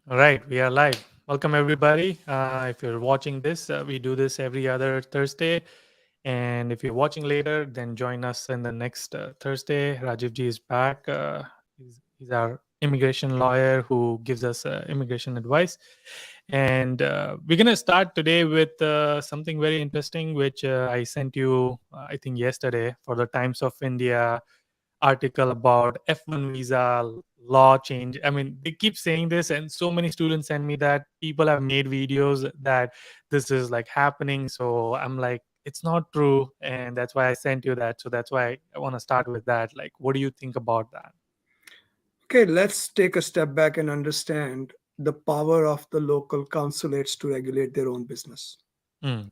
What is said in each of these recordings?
All right, we are live. Welcome, everybody. If you're watching this, we do this every other Thursday. And if you're watching later, then join us in the next Thursday. Rajiv ji is back. He's our immigration lawyer who gives us immigration advice. And we're going to start today with something very interesting, which I sent you, I think, yesterday for the Times of India article about F1 visa law change. I mean, they keep saying this, and so many students send me that people have made videos that this is like happening. So I'm like, it's not true. And that's why I sent you that. So that's why I want to start with that. Like, what do you think about that? Okay, let's take a step back and understand the power of the local consulates to regulate their own business. Mm,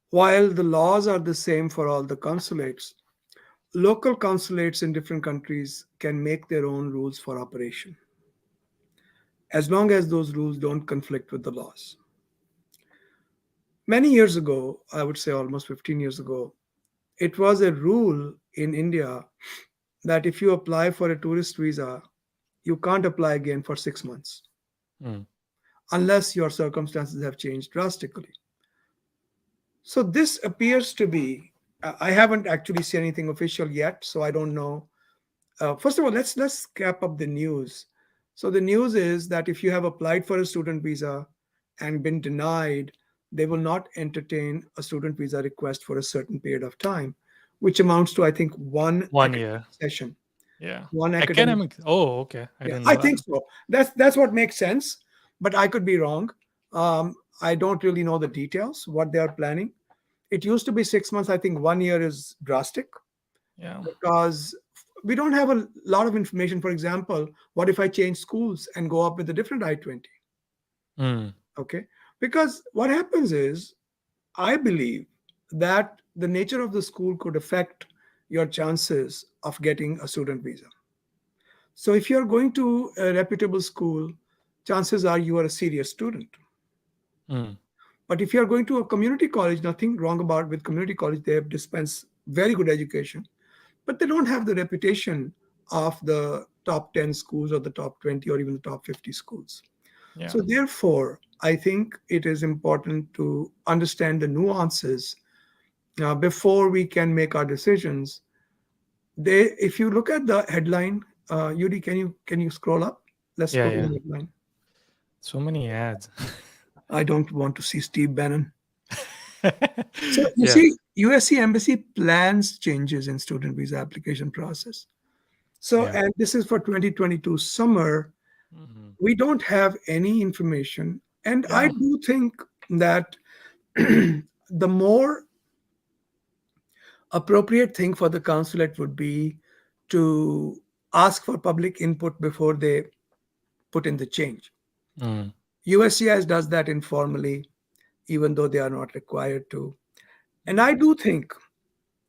While the laws are the same for all the consulates, local consulates in different countries can make their own rules for operation, as long as those rules don't conflict with the laws. Many years ago, I would say almost 15 years ago, it was a rule in India that if you apply for a tourist visa, you can't apply again for 6 months mm, unless your circumstances have changed drastically. So this appears to be. I haven't actually seen anything official yet, so I don't know. First of all, let's cap up the news. So the news is that if you have applied for a student visa and been denied, they will not entertain a student visa request for a certain period of time, which amounts to I think one 1 year. academic session, Yeah. one academic. Academic. Oh, okay. I Yeah, didn't I know that. think so. That's what makes sense, but I could be wrong. I don't really know the details what they are planning. It used to be 6 months. I think 1 year is drastic Yeah. because we don't have a lot of information. For example, what if I change schools and go up with a different I-20? Mm, Okay, because what happens is I believe that the nature of the school could affect your chances of getting a student visa. So if you're going to a reputable school, chances are you are a serious student. mm, But if you're going to a community college, nothing wrong about with community college, they have dispense very good education, but they don't have the reputation of the top 10 schools or the top 20 or even the top 50 schools. yeah. So therefore, I think it is important to understand the nuances before we can make our decisions. If you look at the headline, Yudi, can you scroll up? Let's Yeah. go to Yeah. the headline. So many ads. I don't want to see Steve Bannon. So you Yeah. see, USC Embassy plans changes in student visa application process. So, Yeah. and this is for 2022 summer. Mhm. We don't have any information. And I Yeah. do think that the more appropriate thing for the consulate would be to ask for public input before they put in the change. Mm, USCIS does that informally, even though they are not required to. And I do think,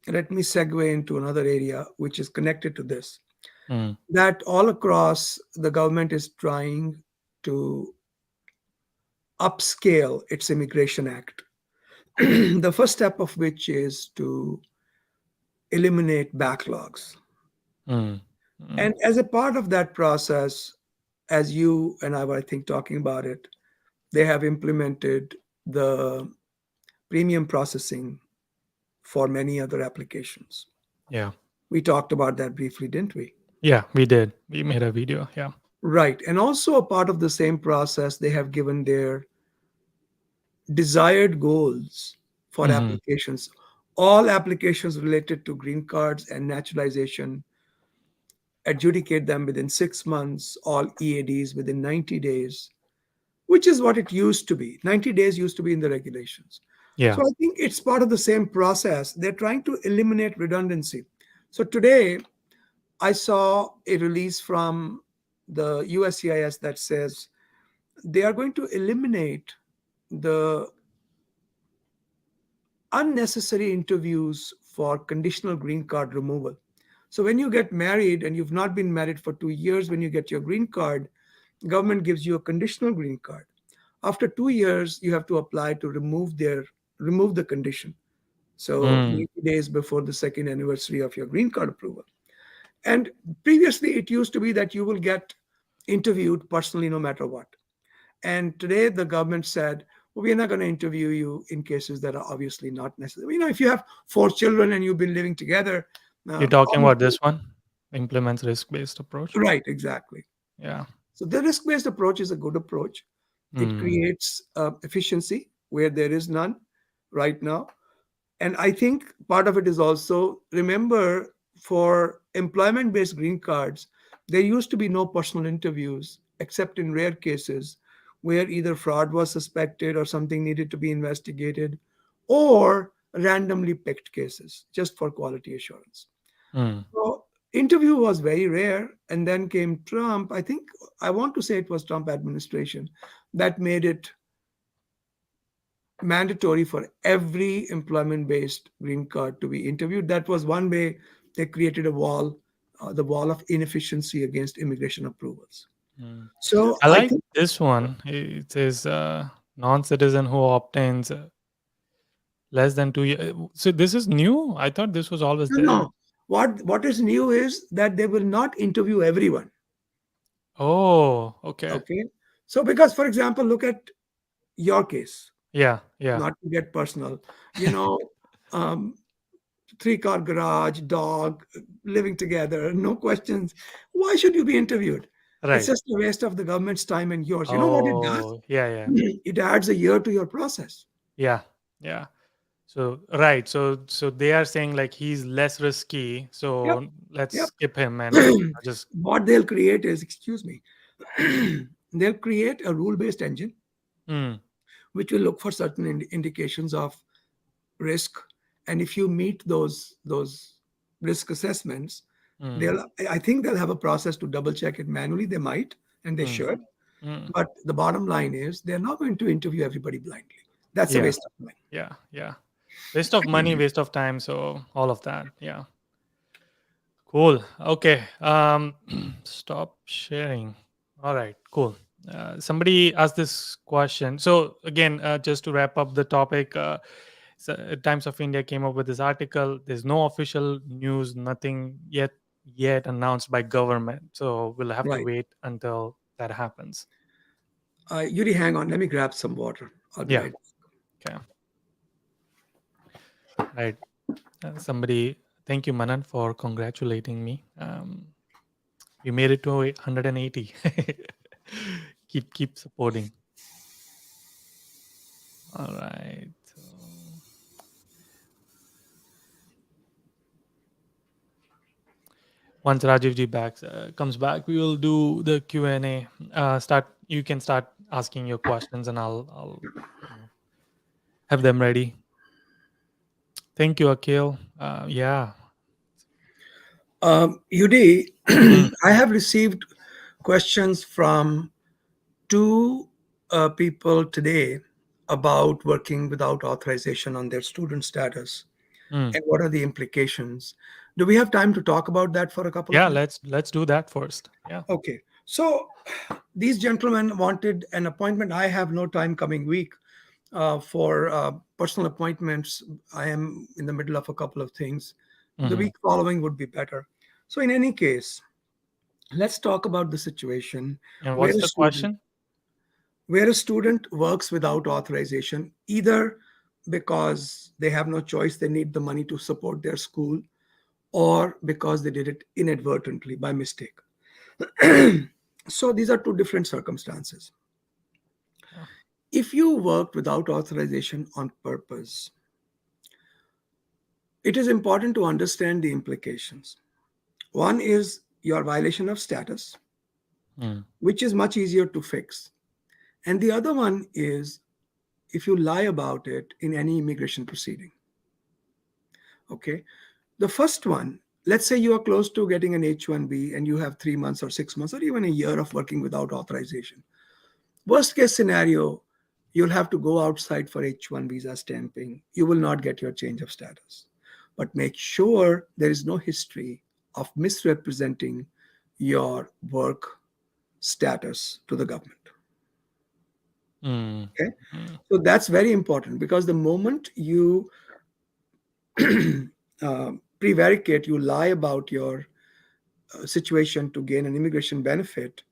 let me segue into another area which is connected to this, mm, that all across the government is trying to upscale its immigration act. The first step of which is to eliminate backlogs. mm, mm. And as a part of that process, as you and I were, I think, talking about it, they have implemented the premium processing for many other applications. Yeah. We talked about that briefly, didn't we? Yeah, we did. We made a video. Yeah. Right. And also, a part of the same process, they have given their desired goals for Hmm. applications. All applications related to green cards and naturalization, adjudicate them within 6 months, all EADs within 90 days, which is what it used to be. 90 days used to be in the regulations. Yeah. So I think it's part of the same process. They're trying to eliminate redundancy. So today, I saw a release from the USCIS that says they are going to eliminate the unnecessary interviews for conditional green card removal. So when you get married and you've not been married for 2 years, when you get your green card, government gives you a conditional green card. After 2 years, you have to apply to remove the condition. So Mm. 90 days before the second anniversary of your green card approval. And previously, it used to be that you will get interviewed personally no matter what. And today the government said, well, we're not going to interview you in cases that are obviously not necessary. If you have 4 children and you've been living together, You're talking about obviously, this one? Implements risk-based approach? right, exactly. Yeah. So the risk-based approach is a good approach. It Mm. creates efficiency where there is none right now. And I think part of it is also, remember, for employment based green cards, there used to be no personal interviews except in rare cases where either fraud was suspected or something needed to be investigated, or randomly picked cases just for quality assurance. Mm. So interview was very rare, and then came Trump. I think I want to say it was Trump administration that made it mandatory for every employment based green card to be interviewed. That was one way they created a wall, the wall of inefficiency against immigration approvals. Mm. So I I like think, this one. It says non-citizen who obtains less than 2 years. So this is new. I thought this was always no, there. no. What is new is that they will not interview everyone. Oh, okay. Okay. So, because, for example, look at your case, Yeah, yeah. not to get personal, you know, um, 3 car garage, dog, living together, no questions. Why should you be interviewed? It's Right. just a waste of the government's time and yours. You know what it does? Oh, yeah, yeah, It adds a year to your process. yeah, yeah. So right. So they are saying like he's less risky. Yep. So let's Yep. skip him and just. What they'll create is, excuse me, they'll create a rule based engine Mm, which will look for certain indications of risk. And if you meet those risk assessments, mm, they'll I think they'll have a process to double check it manually. They might, and they mm, should. mm. But the bottom line is they're not going to interview everybody blindly. That's a Yeah, waste of time. yeah, yeah. Waste of money, waste of time. So all of that. Yeah. Cool. Okay. Stop sharing. All right. Cool. Somebody asked this question. So again, just to wrap up the topic, Times of India came up with this article. There's no official news, nothing yet announced by government. So we'll have to Right. wait until that happens. Yuri, hang on. Let me grab some water. I'll be Yeah. right back. Okay. Right. Somebody. Thank you, Manan, for congratulating me. We made it to 180. Keep supporting. All right. So once Rajiv ji comes back, we will do the Q&A. Start. You can start asking your questions, and I'll have them ready. Thank you, Akhil. Yeah. Yudi, Mm, I have received questions from 2 people today about working without authorization on their student status mm. and what are the implications. Do we have time to talk about that for a couple of Yeah. minutes? Let's do that first. Yeah. Okay. So these gentlemen wanted an appointment. I have no time coming week for personal appointments. I am in the middle of a couple of things. The Hmm. week following would be better. So, in any case, let's talk about the situation And where what's a the student question? where a student works without authorization, either because they have no choice, they need the money to support their school, or because they did it inadvertently by mistake. So these are 2 different circumstances. Yeah. If you worked without authorization on purpose, it is important to understand the implications. One is your violation of status, Mm, which is much easier to fix. And the other one is if you lie about it in any immigration proceeding. Okay. The first one, let's say you are close to getting an H-1B and you have 3 months or 6 months or even a year of working without authorization. Worst case scenario, you'll have to go outside for H-1 visa stamping. You will not get your change of status. But make sure there is no history of misrepresenting your work status to the government. mm, Okay. mm, So that's very important, because the moment you prevaricate, you lie about your situation to gain an immigration benefit,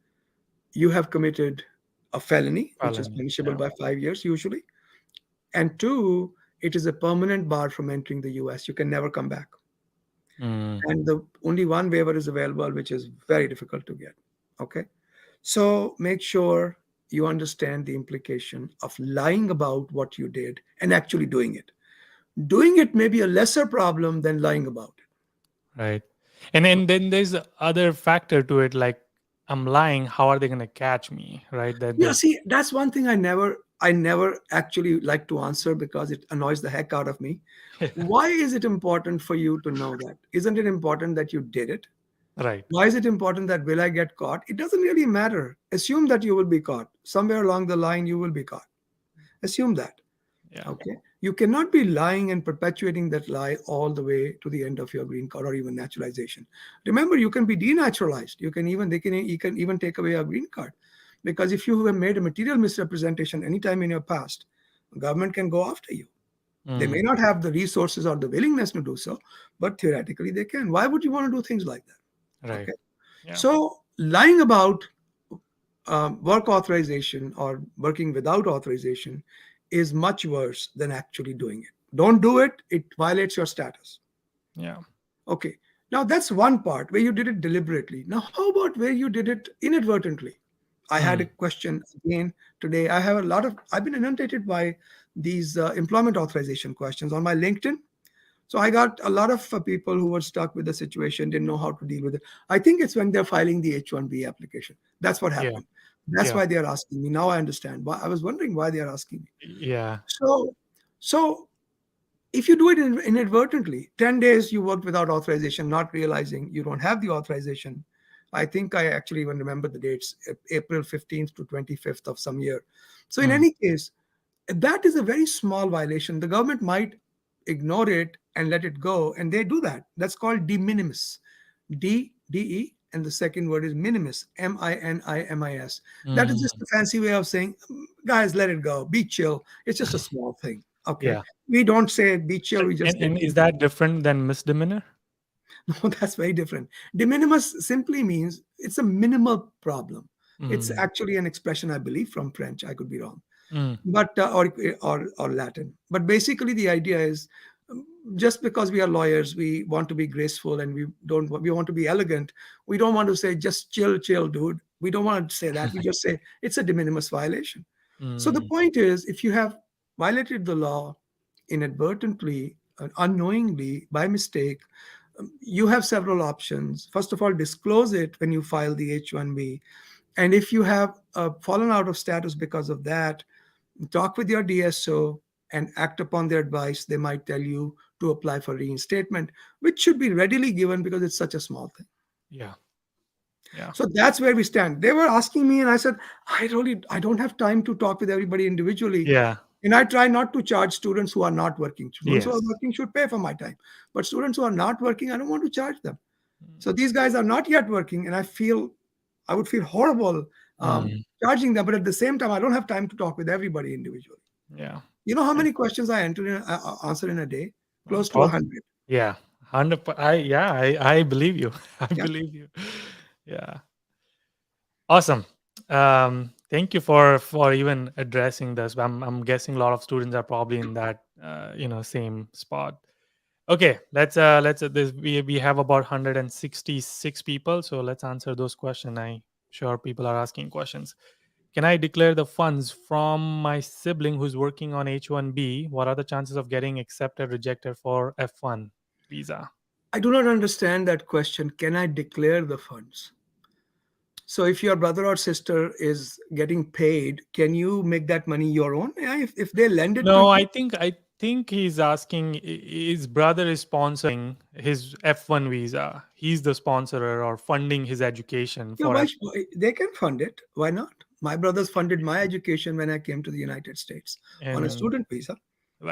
you have committed a felony, which is Felony. punishable Yeah. by 5 years usually, and two, it is a permanent bar from entering the US. You can never come back. Mm, And the only one waiver is available, which is very difficult to get. Okay. So make sure you understand the implication of lying about what you did and actually doing it. Doing it may be a lesser problem than lying about it. right. And then there's the other factor to it, like I'm lying. How are they going to catch me? Right. That Yeah, that. see, that's one thing I never actually like to answer because it annoys the heck out of me. Why is it important for you to know that? Isn't it important that you did it? Right. Why is it important that will I get caught? It doesn't really matter. Assume that you will be caught. Somewhere along the line, you will be caught. Assume that. Yeah. Okay. You cannot be lying and perpetuating that lie all the way to the end of your green card or even naturalization. Remember, you can be denaturalized. You can even take away your green card. Because if you have made a material misrepresentation anytime in your past, government can go after you. They may Mm, not have the resources or the willingness to do so, but theoretically they can. Why would you want to do things like that? right. Okay. Yeah. So lying about work authorization or working without authorization is much worse than actually doing it. Don't do it, it violates your status. Yeah. Okay. Now that's one part where you did it deliberately. Now, how about where you did it inadvertently? I had a Mm, question again today. I've been inundated by these employment authorization questions on my LinkedIn. So I got a lot of people who were stuck with the situation, didn't know how to deal with it. I think it's when they're filing the H-1B application. That's what yeah. happened. That's Yeah. why they're asking me. Now I understand. Why I was wondering why they're asking me. Yeah. So if you do it inadvertently, 10 days you worked without authorization, not realizing you don't have the authorization. I think I actually even remember the dates, April 15th to 25th of some year. So in Mm, any case, that is a very small violation. The government might ignore it and let it go, and they do that. That's called de minimis. D-E, and the second word is minimis, M-I-N-I-M-I-S. That is just mm, a fancy way of saying, guys, let it go, be chill. It's just a small thing. Okay. yeah. We don't say be chill, So, we just say and be. is that different than misdemeanor? No, that's very different. De minimis simply means it's a minimal problem. It's Mm, actually an expression, I believe, from French. I could be wrong, mm, but or Latin. But basically, the idea is just because we are lawyers, we want to be graceful and we want to be elegant. We don't want to say just chill, chill, dude. We don't want to say that. We just say it's a de minimis violation. So the mm, point is, if you have violated the law inadvertently, unknowingly, by mistake, you have several options. First of all, disclose it when you file the H-1B. And if you have fallen out of status because of that, talk with your DSO and act upon their advice. They might tell you to apply for reinstatement, which should be readily given because it's such a small thing. yeah. Yeah. So that's where we stand. They were asking me, and I said, I don't have time to talk with everybody individually. Yeah. And I try not to charge students who are not working. Students who are Yes. working should pay for my time. But students who are not working, I don't want to charge them. Mm, So these guys are not yet working, and I would feel horrible mm, charging them. But at the same time, I don't have time to talk with everybody individually. yeah. You know how And, many questions I answer in a day? Close to prob- 100. yeah. 100. I believe you. I Yeah, believe you. Yeah. Awesome. Thank you for even addressing this. I'm guessing a lot of students are probably in that same spot. Okay, let's this we have about 166 people, so let's answer those questions. I sure people are asking questions. Can I declare the funds from my sibling who's working on H1B? What are the chances of getting accepted, rejected for F1 visa? I do not understand that question. Can I declare the funds? So if your brother or sister is getting paid, can you make that money your own? Yeah, if they lend it to No, you, I think he's asking his brother is sponsoring his F1 visa. He's the sponsorer or funding his education yeah, for F1. they can fund it. Why not? My brothers funded my education when I came to the United States on a And student visa.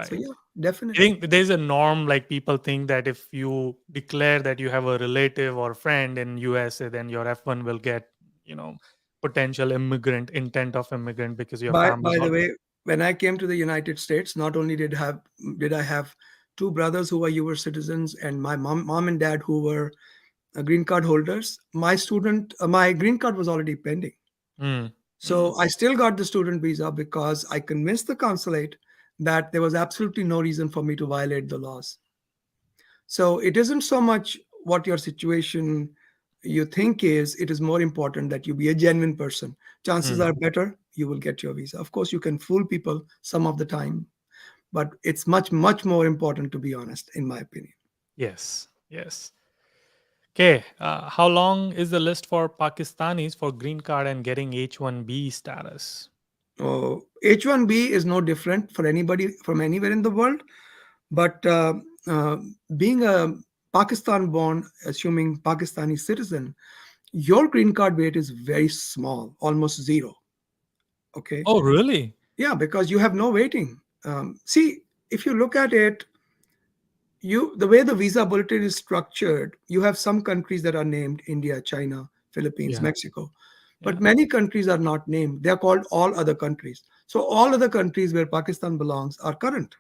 So right. yeah, I definitely. think there's a norm, like people think that if you declare that you have a relative or friend in USA, then your F1 will get, you know, potential immigrant intent of immigrant because your By family's the all. way, when I came to the United States, not only did I have two brothers who were US citizens and my mom and dad who were green card holders. My green card was already pending. Mm, So I still got the student visa because I convinced the consulate that there was absolutely no reason for me to violate the laws. So it isn't so much what your situation you think is, it is more important that you be a genuine person. Chances are better you will get your visa. Of course, you can fool people some of the time, but it's much, much more important to be honest, in my opinion. Yes. Yes. Okay. How long is the list for Pakistanis for green card and getting H1B status? H1B is no different for anybody from anywhere in the world, but uh, being a Pakistan born, assuming Pakistani citizen, your green card weight is very small, almost zero. Okay. Oh, really? Yeah, because you have no waiting. See, if you look at it, the way the visa bulletin is structured, you have some countries that are named India, China, Philippines, Yeah. Mexico, but Yeah. many countries are not named. They are called all other countries. So all other countries where Pakistan belongs are current.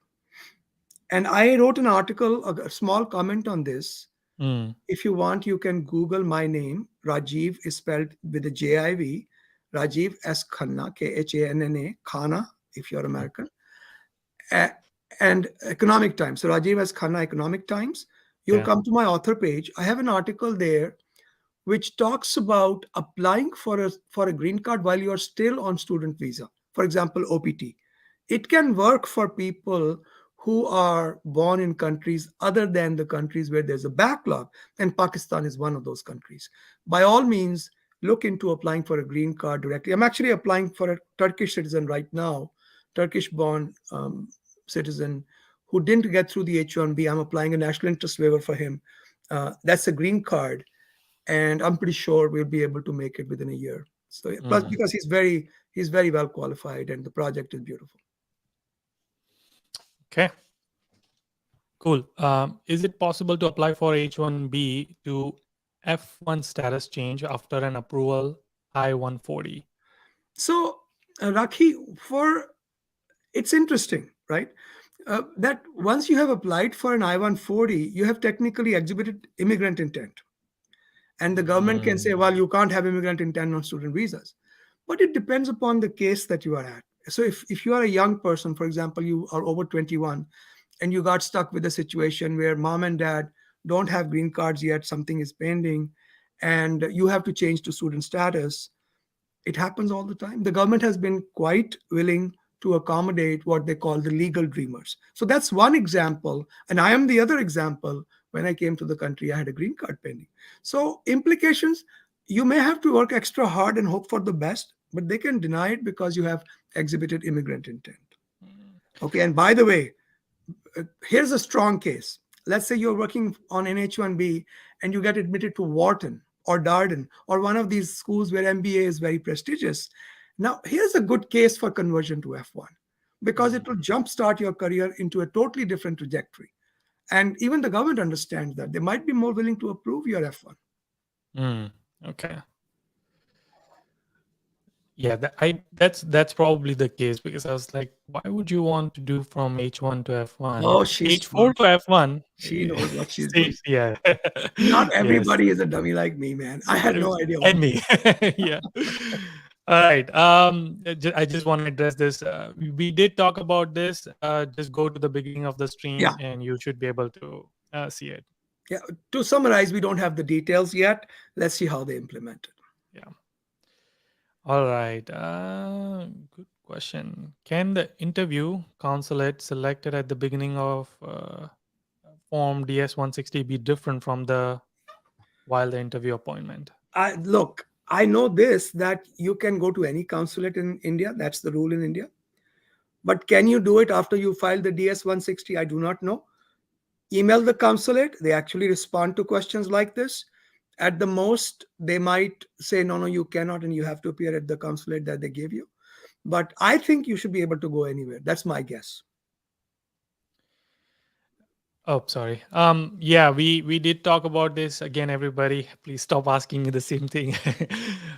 And I wrote an article, a small comment on this. Mm. If you want, you can Google my name. Rajiv is spelled with a Jiv. Rajiv S. Khanna, Khanna, Khana, if you're Mm. American. A- and Economic Times. So Rajiv S. Khanna, Economic Times. You'll Yeah. come to my author page. I have an article there which talks about applying for a green card while you are still on student visa. For example, OPT. It can work for people who are born in countries other than the countries where there's a backlog, and Pakistan is one of those countries. By all means, look into applying for a green card directly. I'm actually applying for a Turkish citizen right now, Turkish born citizen who didn't get through the H1B. I'm applying a national interest waiver for him. That's a green card, and I'm pretty sure we'll be able to make it within a year. So plus, Mm. because he's very well qualified, and the project is beautiful. Okay. Cool. Is it possible to apply for H1B to F1 status change after an approval I-140? So Rakhi, for it's interesting, right? That once you have applied for an I-140, you have technically exhibited immigrant intent. And the government can say, Mm. well, you can't have immigrant intent on student visas. But it depends upon the case that you are at. So if you are a young person, for example, you are over 21 and you got stuck with a situation where mom and dad don't have green cards yet, something is pending, and you have to change to student status, it happens all the time. The government has been quite willing to accommodate what they call the legal dreamers. So that's one example. And I am the other example. When I came to the country, I had a green card pending. So, implications, you may have to work extra hard and hope for the best, but they can deny it because you have exhibited immigrant intent. Okay. And by the way, here's a strong case. Let's say you're working on an H1B and you get admitted to Wharton or Darden or one of these schools where MBA is very prestigious. Now, here's a good case for conversion to F1 because it Mm. will jumpstart your career into a totally different trajectory. And even the government understands that. They might be more willing to approve your F1. Mm. Okay. Yeah, that's probably the case because I was like, why would you want to do from H1 to F1? Oh, she's H4 smart. to F1? She knows what she's doing. See, yeah. Not Yes. everybody is a dummy like me, man. I had no idea what. And me. Yeah. All right. I just want to address this. We did talk about this. Just go to the beginning of the stream Yeah. and you should be able to see it. Yeah. To summarize, we don't have the details yet. Let's see how they implement it. Yeah. All right. Good question. Can the interview consulate selected at the beginning of form DS-160 be different from the while the interview appointment? I know this that you can go to any consulate in India. That's the rule in India. But can you do it after you file the DS 160? I do not know. Email the consulate. They actually respond to questions like this. At the most, they might say, no, no, you cannot, and you have to appear at the consulate that they gave you. But I think you should be able to go anywhere. That's my guess. Oh, sorry. Yeah, we did talk about this again. Everybody, please stop asking me the same thing.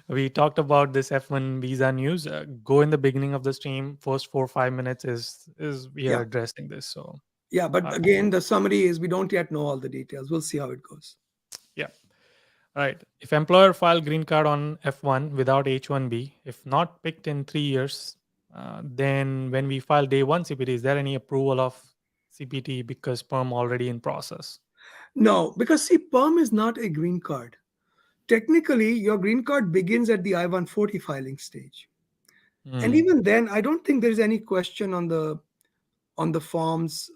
We talked about this F1 visa news. Go in the beginning of the stream. First 4 or 5 minutes is we are Yeah. addressing this. So Yeah. But uh, again, the summary is we don't yet know all the details. We'll see how it goes. yeah. Right. If employer file green card on F1 without H1B, if not picked in 3 years, then when we file day one CPT, is there any approval of CPT because perm already in process? No, because see, perm is not a green card. Technically, your green card begins at the I-140 filing stage. And Hmm. even then, I don't think there's any question on the forms,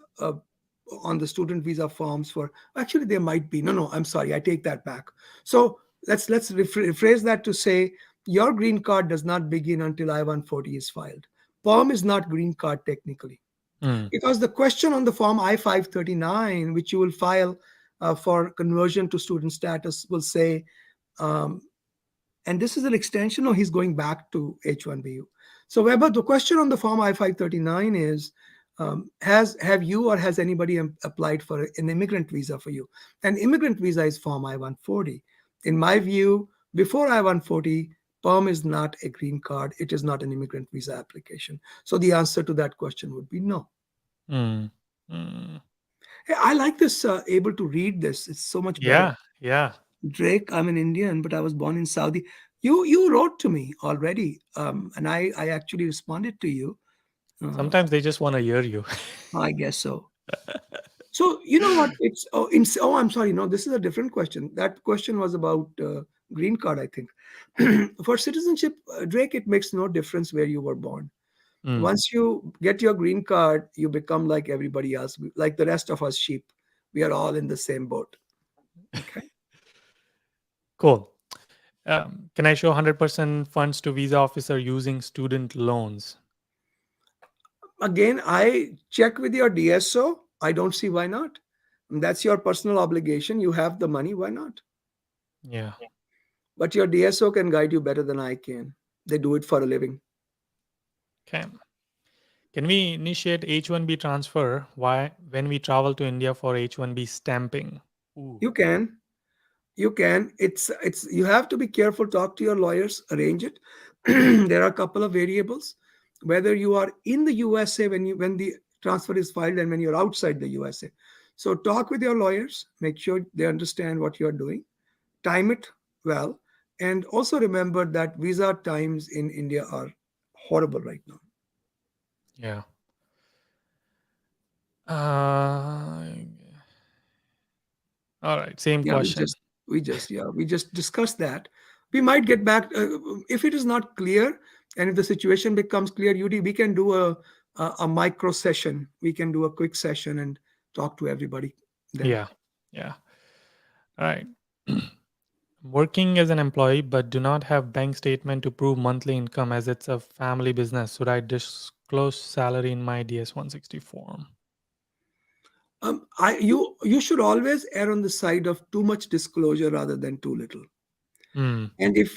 on the student visa forms for, actually there might be. No, I'm sorry, I take that back. So let's rephrase that to say your green card does not begin until I-140 is filed. Perm is not green card technically, Hmm. because the question on the form I-539, which you will file for conversion to student status, will say, um, and this is an extension, or he's going back to H1B. So Weber, the question on the form I-539 is, have you or has anybody applied for an immigrant visa for you? An immigrant visa is form I-140. In my view, before I-140, perm is not a green card. It is not an immigrant visa application. So the answer to that question would be no. Hmm. Hmm. Hey, I like this, able to read this. It's so much better. Yeah. Yeah. Drake, I'm an Indian, but I was born in Saudi. You wrote to me already, and I actually responded to you. Uh, Sometimes they just want to hear you. I guess so. So you know what? It's oh, I'm sorry. No, this is a different question. That question was about green card, I think. For citizenship, Drake, it makes no difference where you were born. Hmm. Once you get your green card, you become like everybody else, like the rest of us sheep. We are all in the same boat. Okay. Cool. Can I show 100% funds to visa officer using student loans? Again, I check with your DSO. I don't see why not. That's your personal obligation. You have the money. Why not? Yeah. But your DSO can guide you better than I can. They do it for a living. Okay. Can we initiate H1B transfer? Why when we travel to India for H1B stamping? Ooh. You can. You can. It's you have to be careful. Talk to your lawyers. Arrange it. There are a couple of variables. Whether you are in the USA when the transfer is filed and when you're outside the USA. So talk with your lawyers. Make sure they understand what you're doing. Time it well, and also remember that visa times in India are horrible right now. Yeah. Uh, all right. Same Yeah, we question. just we just yeah we just discussed that. We might get back, if it is not clear, and if the situation becomes clear. UD, we can do a micro session. We can do a quick session and talk to everybody then. Yeah. Yeah. All right. Working as an employee but do not have bank statement to prove monthly income as it's a family business. Should I disclose salary in my DS 160 form? You should always err on the side of too much disclosure rather than too little. Hmm. And if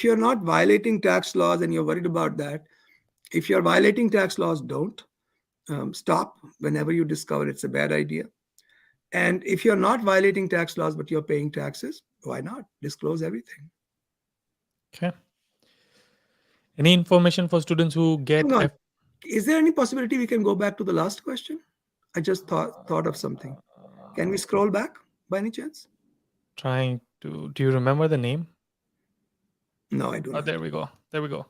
you're not violating tax laws and you're worried about that, if you're violating tax laws, don't. Stop whenever you discover it's a bad idea. And if you're not violating tax laws but you're paying taxes, why not disclose everything? Okay. Any information for students who Hang get on. F? Is there any possibility we can go back to the last question? I just thought of something. Can we scroll back by any chance? Trying to. Do you remember the name? No, I do Oh, not. there we go. There we go.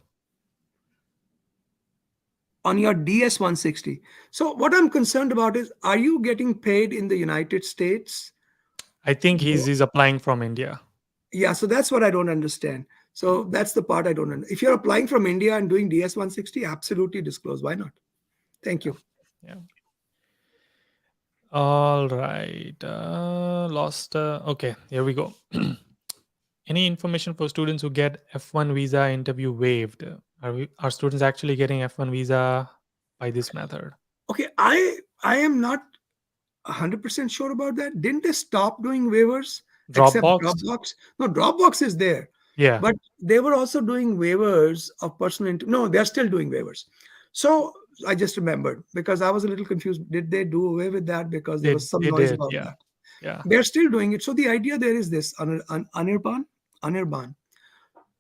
On your DS 160. So what I'm concerned about is, are you getting paid in the United States? I think he's applying from India. Yeah, so that's what I don't understand. So that's the part I don't understand. If you're applying from India and doing DS 160, absolutely disclose. Why not? Thank Yeah. you. Yeah. All right. Lost. Okay. Here we go. Any information for students who get F1 visa interview waived? Are students actually getting F1 visa by this method? Okay, I am not 100% sure about that. Didn't they stop doing waivers except Dropbox? Dropbox? No, Dropbox is there. Yeah. But they were also doing waivers of personal no, they're still doing waivers. So I just remembered because I was a little confused. Did they do away with that? Because there They was some they noise did. about Yeah. that. Yeah. They're still doing it. So the idea there is this, Anirban.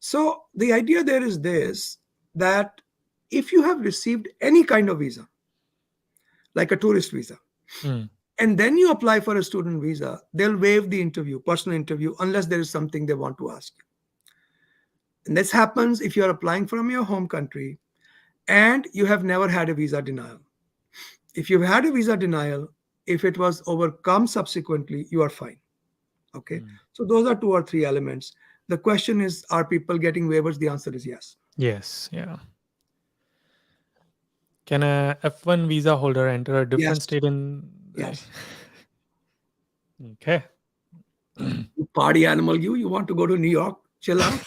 So the idea there is this, that if you have received any kind of visa, like a tourist visa, Hmm. and then you apply for a student visa, they'll waive the interview, personal interview, unless there is something they want to ask you. And this happens if you're applying from your home country and you have never had a visa denial. If you've had a visa denial, if it was overcome subsequently, you are fine. Okay. So those are 2 or 3 elements. The question is, are people getting waivers? The answer is yes. Yes. Yeah. Can a F1 visa holder enter a different Yes. state in? Yes. Okay. You party animal, you want to go to New York, chill out.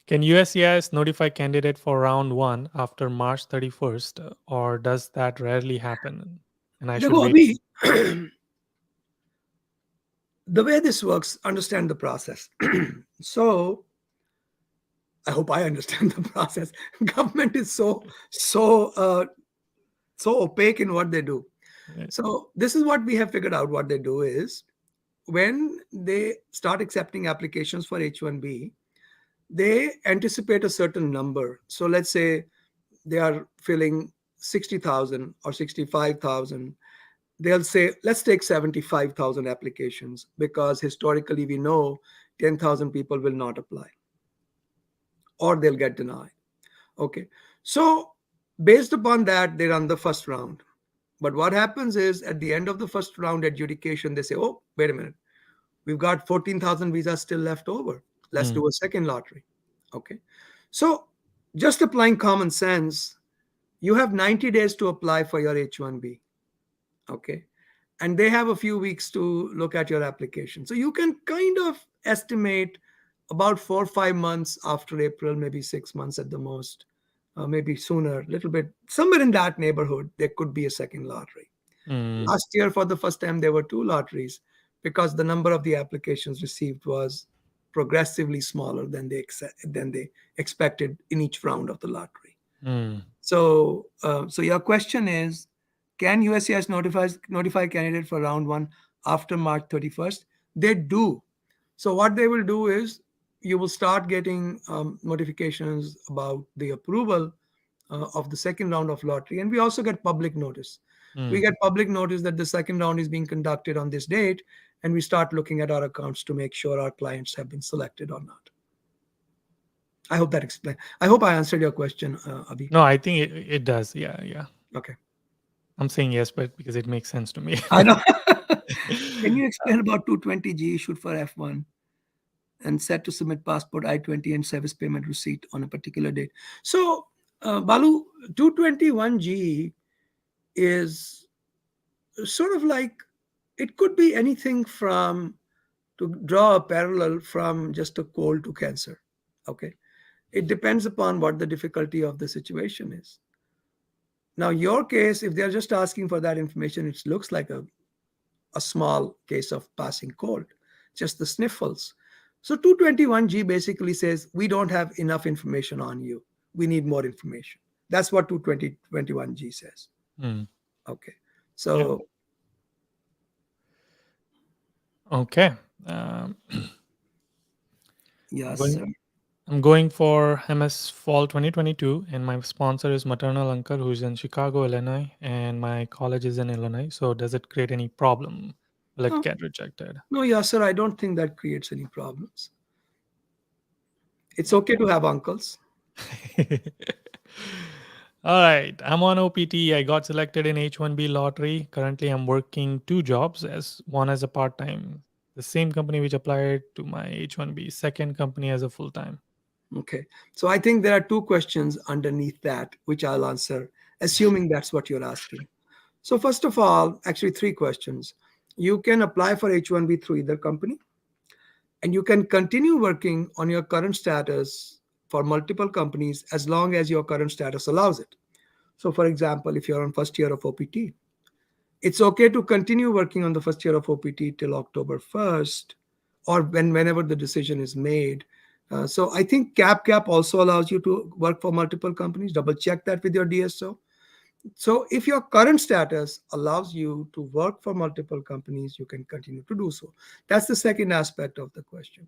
Can USCIS notify candidate for round 1 after March 31st, or does that rarely happen? And I should Dekho, wait. Abhi, the way this works, understand the process. So I hope I understand the process. Government is so opaque in what they do. Right. So this is what we have figured out. What they do is, when they start accepting applications for H1B, they anticipate a certain number. So let's say they are filling 60,000 or 65,000. They'll say, let's take 75,000 applications, because historically we know 10,000 people will not apply or they'll get denied. Okay. So based upon that, they run the first round. But what happens is, at the end of the first round adjudication, they say, oh, wait a minute, we've got 14,000 visas still left over. Let's do a second lottery. Okay. So just applying common sense, you have 90 days to apply for your H1B. Okay. And they have a few weeks to look at your application. So you can kind of estimate about 4 or 5 months after April, maybe 6 months at the most, maybe sooner, a little bit, somewhere in that neighborhood, there could be a second lottery. Last year, for the first time, there were 2 lotteries, because the number of the applications received was progressively smaller than they expected in each round of the lottery. So your question is, can USCIS notify candidate for round 1 after March 31st? They do. So what they will do is, you will start getting notifications about the approval of the second round of lottery. And we also get public notice. We get public notice that the second round is being conducted on this date, and we start looking at our accounts to make sure our clients have been selected or not. I hope that explains. I hope I answered your question, Abhi. No, I think it does. Yeah. Yeah. Okay. I'm saying yes, but because it makes sense to me. I know. Can you explain about 220G issued for F1 and set to submit passport, I-20 and service payment receipt on a particular date? So, Balu, 221G is sort of like, it could be anything from, to draw a parallel from just a cold to cancer. Okay. It depends upon what the difficulty of the situation is. Now, your case, if they're just asking for that information, it looks like a small case of passing cold, just the sniffles. So 221G basically says, we don't have enough information on you. We need more information. That's what 221G says. Okay. So. Yeah. Okay. Yes, sir. I'm going for MS Fall 2022, and my sponsor is maternal uncle, who's in Chicago, Illinois, and my college is in Illinois. So does it create any problem? Will it get rejected? No, yes, sir. I don't think that creates any problems. It's okay to have uncles. All right. I'm on OPT. I got selected in H1B lottery. Currently, I'm working 2 jobs, one as a part-time. The same company which applied to my H1B, second company as a full-time. Okay. So I think there are 2 questions underneath that, which I'll answer, assuming that's what you're asking. So first of all, actually 3 questions. You can apply for H1B through either company, and you can continue working on your current status for multiple companies as long as your current status allows it. So for example, if you're on first year of OPT, it's okay to continue working on the first year of OPT till October 1st, or whenever the decision is made. So I think CAP also allows you to work for multiple companies. Double check that with your DSO. So if your current status allows you to work for multiple companies, you can continue to do so. That's the second aspect of the question.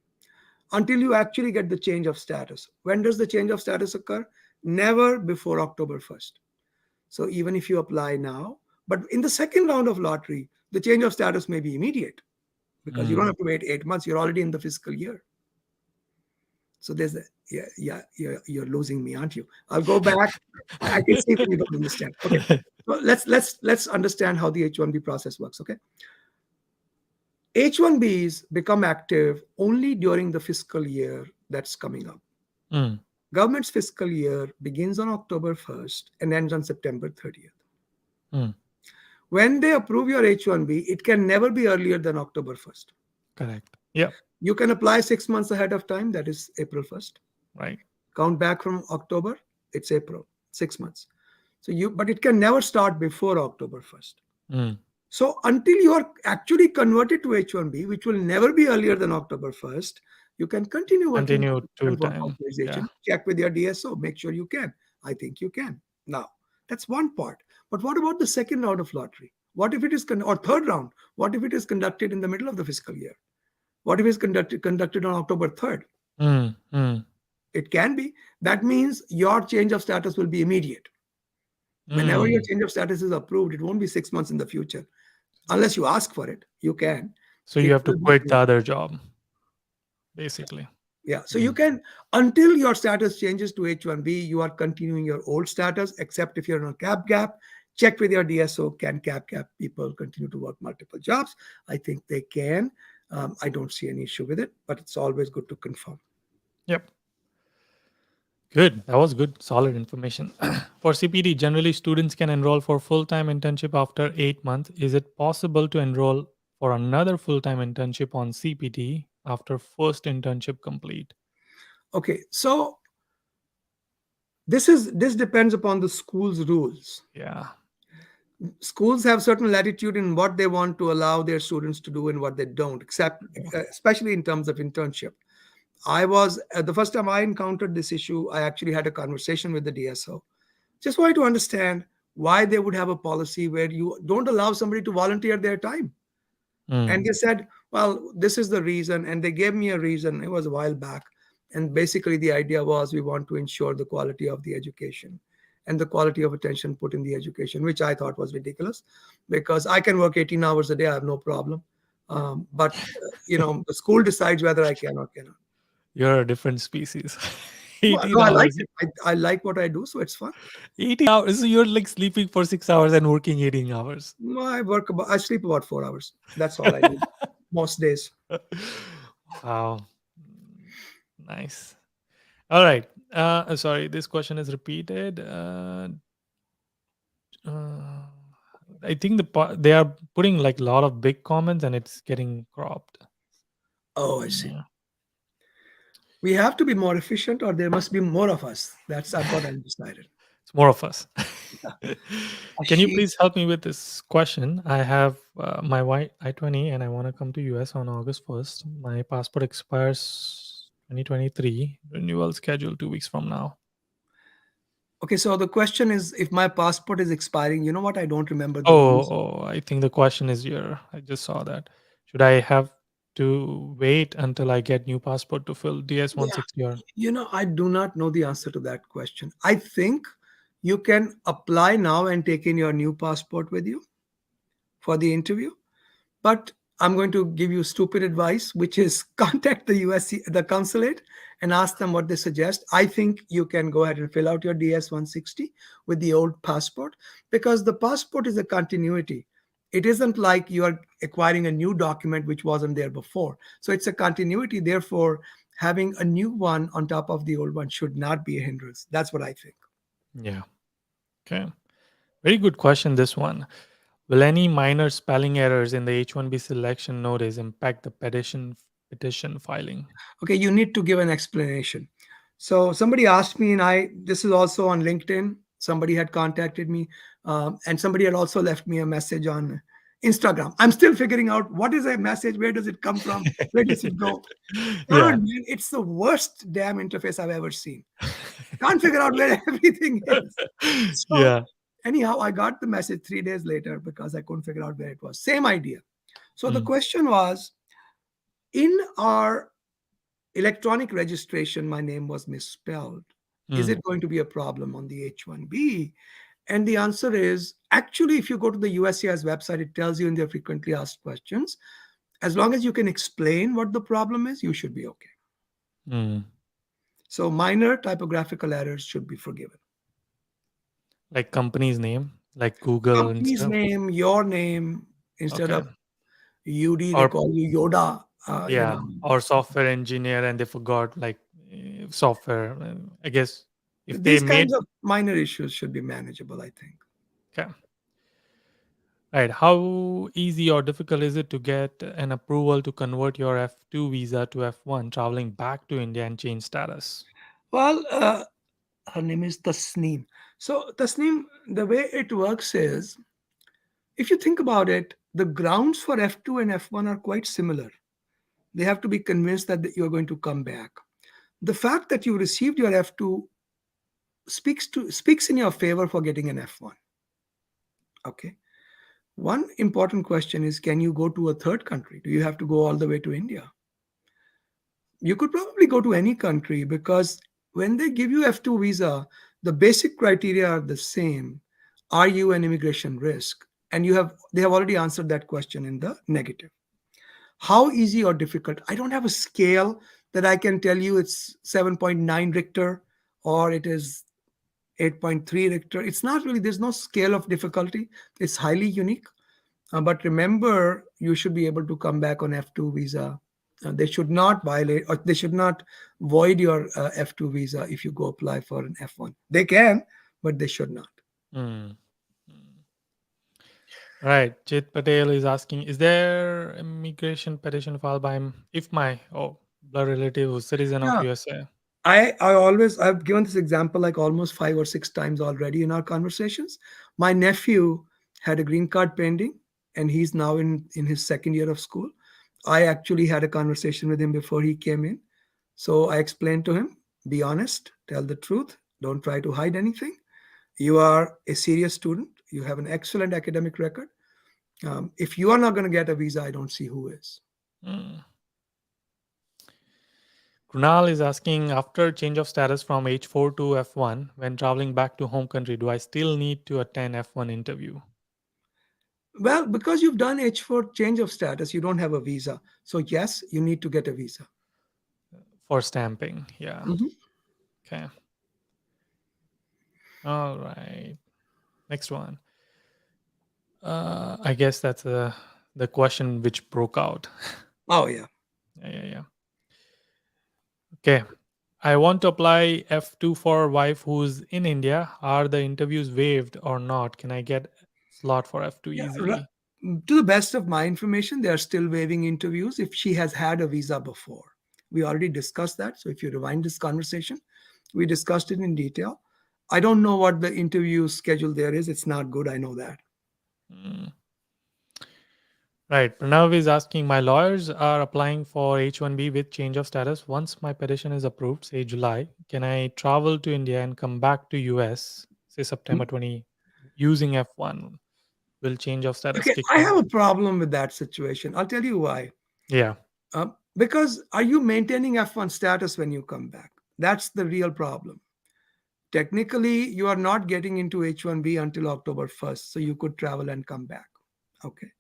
Until you actually get the change of status. When does the change of status occur? Never before October 1st. So even if you apply now, But in the second round of lottery, the change of status may be immediate because you don't Mm. have to wait 8 months. You're already in the fiscal year. So there's a, you're losing me, aren't you? I'll go back. I can see when you don't understand. Okay, so let's understand how the H-1B process works. Okay, H-1Bs become active only during the fiscal year that's coming up. Mm. Government's fiscal year begins on October 1st and ends on September 30th. Mm. When they approve your H-1B, it can never be earlier than October 1st. Correct. Yep. You can apply 6 months ahead of time, that is April 1st. Right. Count back from October, it's April, 6 months. But it can never start before October 1st. Mm. So until you are actually converted to H-1B, which will never be earlier than October 1st, you can continue working Continue to for time. Yeah. authorization. Check with your DSO, make sure you can. I think you can. Now, that's one part. But what about the second round of lottery? What if it is, or third round? What if it is conducted in the middle of the fiscal year? What if it's conducted on October 3rd? Mm. Mm. It can be. That means your change of status will be immediate. Whenever your Mm. change of status is approved, it won't be 6 months in the future. Unless you ask for it, you can. So you It have to will be quit the immediate. other job, basically. Yeah. So you Mm. can, until your status changes to H-1B, you are continuing your old status, except if you're on a cap gap. Check with your DSO. Can cap gap people continue to work multiple jobs? I think they can. I don't see any issue with it, but it's always good to confirm. Yep. Good. That was good, solid information. For CPT, generally students can enroll for full-time internship after 8 months. Is it possible to enroll for another full-time internship on CPT after first internship complete? Okay. So this depends upon the school's rules. Yeah. Schools have certain latitude in what they want to allow their students to do and what they don't, except especially in terms of internship. I was the first time I encountered this issue, I actually had a conversation with the DSO. Just wanted to understand why they would have a policy where you don't allow somebody to volunteer their time. And Mm. they said, well, this is the reason. And they gave me a reason. It was a while back. And basically, the idea was we want to ensure the quality of the education and the quality of attention put in the education, which I thought was ridiculous because I can work 18 hours a day. I have no problem. But the school decides whether I can or cannot. You're a different species. No, 18 I like hours. it. I like what I do, so it's fun. 18 hours. So you're like sleeping for 6 hours and working 18 hours. No, I sleep about 4 hours. That's all I need most days. Wow. Nice. All right. Sorry, this question is repeated. Uh, I think they are putting like a lot of big comments and it's getting cropped. Oh, I see. Yeah. We have to be more efficient, or there must be more of us. That's what I decided. It's more of us. Can you Ashish. please help me with this question? I have my I-20 and I want to come to US on August 1st. My passport expires 2023. Renewal scheduled 2 weeks from now. Okay, so the question is, if my passport is expiring, you know what? I don't remember the Oh, rules. I think the question is here. I just saw that. Should I have to wait until I get new passport to fill DS Yeah, 160 or? I do not know the answer to that question. I think you can apply now and take in your new passport with you for the interview. But I'm going to give you stupid advice, which is contact the the consulate, and ask them what they suggest. I think you can go ahead and fill out your DS 160 with the old passport because the passport is a continuity. It isn't like you are acquiring a new document which wasn't there before. So it's a continuity. Therefore, having a new one on top of the old one should not be a hindrance. That's what I think. Yeah. Okay. Very good question, this one. Will any minor spelling errors in the H-1B selection notice impact the petition filing? Okay, you need to give an explanation. So somebody asked me, and this is also on LinkedIn. Somebody had contacted me, and somebody had also left me a message on Instagram. I'm still figuring out what is a message, where does it come from, where does it go. Yeah. God, man, it's the worst damn interface I've ever seen. Can't figure out where everything is. So Yeah. anyhow, I got the message 3 days later because I couldn't figure out where it was. Same idea. So the Mm, question was, in our electronic registration, my name was misspelled. Is mm, it going to be a problem on the H-1B? And the answer is actually, if you go to the USCIS website, it tells you in their frequently asked questions, as long as you can explain what the problem is, you should be okay. Mm. So minor typographical errors should be forgiven. Like company's name, like Google and Company's stuff. name, your name, instead Okay. of UD, they Or call you Yoda. yeah, or software engineer and they forgot like software. I guess if they These made kinds of minor issues should be manageable, I think. okay. Right. How easy or difficult is it to get an approval to convert your F2 visa to F1 traveling back to India and change status? Well, her name is Tasneem. So, Tasneem, the way it works is, if you think about it, the grounds for F2 and F1 are quite similar. They have to be convinced that you're going to come back. The fact that you received your F2 speaks in your favor for getting an F1. Okay. One important question is, can you go to a third country? Do you have to go all the way to India? You could probably go to any country because when they give you F2 visa, the basic criteria are the same. Are you an immigration risk? And they have already answered that question in the negative. How easy or difficult? I don't have a scale that I can tell you it's 7.9 Richter or it is 8.3 Richter. It's not really, there's no scale of difficulty. It's highly unique. But remember, you should be able to come back on F2 visa. They should not violate or they should not void your F2 visa if you go apply for an F1. They can, but they should not. Mm. Mm. Right. Chit Patel is asking, is there immigration petition filed by if my blood relative who's citizen of Yeah. USA? I've given this example like almost 5 or 6 times already in our conversations. My nephew had a green card pending and he's now in his second year of school. I actually had a conversation with him before he came in. So I explained to him, be honest, tell the truth, don't try to hide anything. You are a serious student, you have an excellent academic record. If you are not going to get a visa, I don't see who is. Mm. Kunal is asking, after change of status from H4 to F1, when traveling back to home country, do I still need to attend F1 interview Well, because you've done H4 change of status, you don't have a visa. So, yes, you need to get a visa. for stamping? Yeah. Mhm. Okay. All right. Next one. I guess that's the question which broke out. Oh, yeah. Yeah. Okay. I want to apply F2 for wife who's in India. Are the interviews waived or not? Can I get slot for F2 Yeah. easily? To the best of my information, they are still waiving interviews if she has had a visa before. We already discussed that. So, if you rewind this conversation, we discussed it in detail. I don't know what the interview schedule there is. It's not good. I know that. Mm. Right. Pranav is asking, my lawyers are applying for H1B with change of status. Once my petition is approved, say July, can I travel to India and come back to US, say September 20, using F1? Will change of status Okay. kick I in? have a problem with that situation. I'll tell you why. Yeah. Because are you maintaining F1 status when you come back? That's the real problem. Technically, you are not getting into H1B until October 1st, so you could travel and come back. Okay.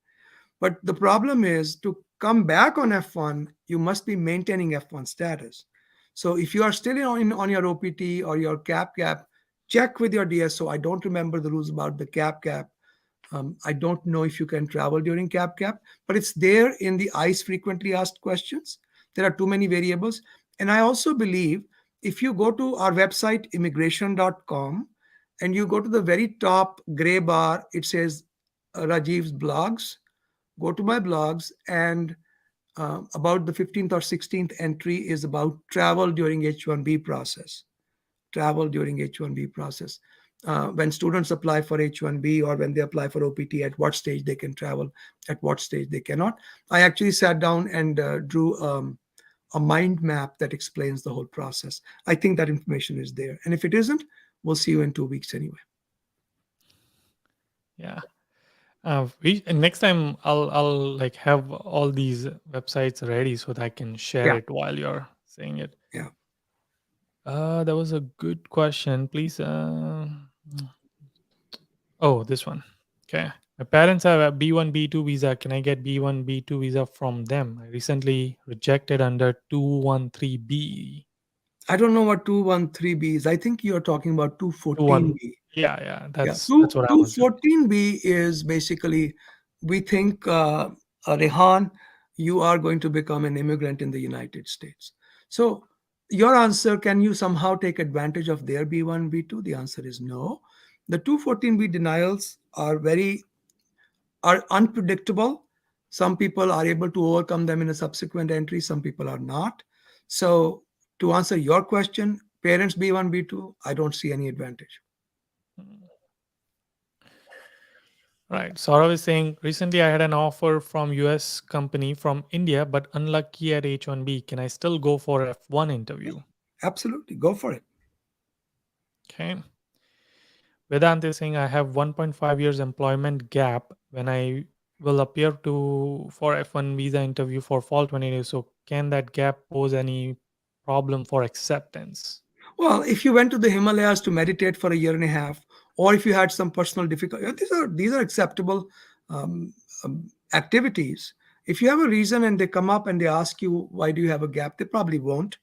But the problem is to come back on F1, you must be maintaining F1 status. So if you are still on your OPT or your cap, check with your DSO. I don't remember the rules about the cap. I don't know if you can travel during cap, but it's there in the ICE frequently asked questions. There are too many variables. And I also believe if you go to our website, immigration.com, and you go to the very top gray bar, it says Rajiv's blogs. Go to my blogs, and about the 15th or 16th entry is about travel during H1B process. Travel during H1B process. When students apply for H1B or when they apply for OPT, at what stage they can travel, at what stage they cannot. I actually sat down and drew a mind map that explains the whole process. I think that information is there. And if it isn't, we'll see you in 2 weeks anyway. Yeah. We next time I'll like have all these websites ready so that I can share Yeah, it while you're saying it. yeah. That was a good question. Please. Oh, this one. Okay. My parents have a B1, B2 visa. Can I get B1, B2 visa from them? I recently rejected under 213B. I don't know what 213B is. I think you're talking about 21. 214B. Yeah, yeah. Yeah, That's what I was doing. 214B is basically, we think, Rehan, you are going to become an immigrant in the United States. So, your answer, can you somehow take advantage of their B1, B2? The answer is no. The 214B denials are unpredictable. Some people are able to overcome them in a subsequent entry, some people are not. So, to answer your question, parents B1, B2, I don't see any advantage. Mm. Right. Saurav is saying recently I had an offer from US company from India, but unlucky at H1B. Can I still go for F1 interview? Absolutely, go for it. Okay. Vedant is saying I have 1.5 years employment gap when I will appear to for F1 visa interview for fall 2022. So can that gap pose any problem for acceptance? Well, if you went to the Himalayas to meditate for a year and a half, or if you had some personal difficulty, these are acceptable um, activities. If you have a reason and they come up and they ask you why do you have a gap, they probably won't.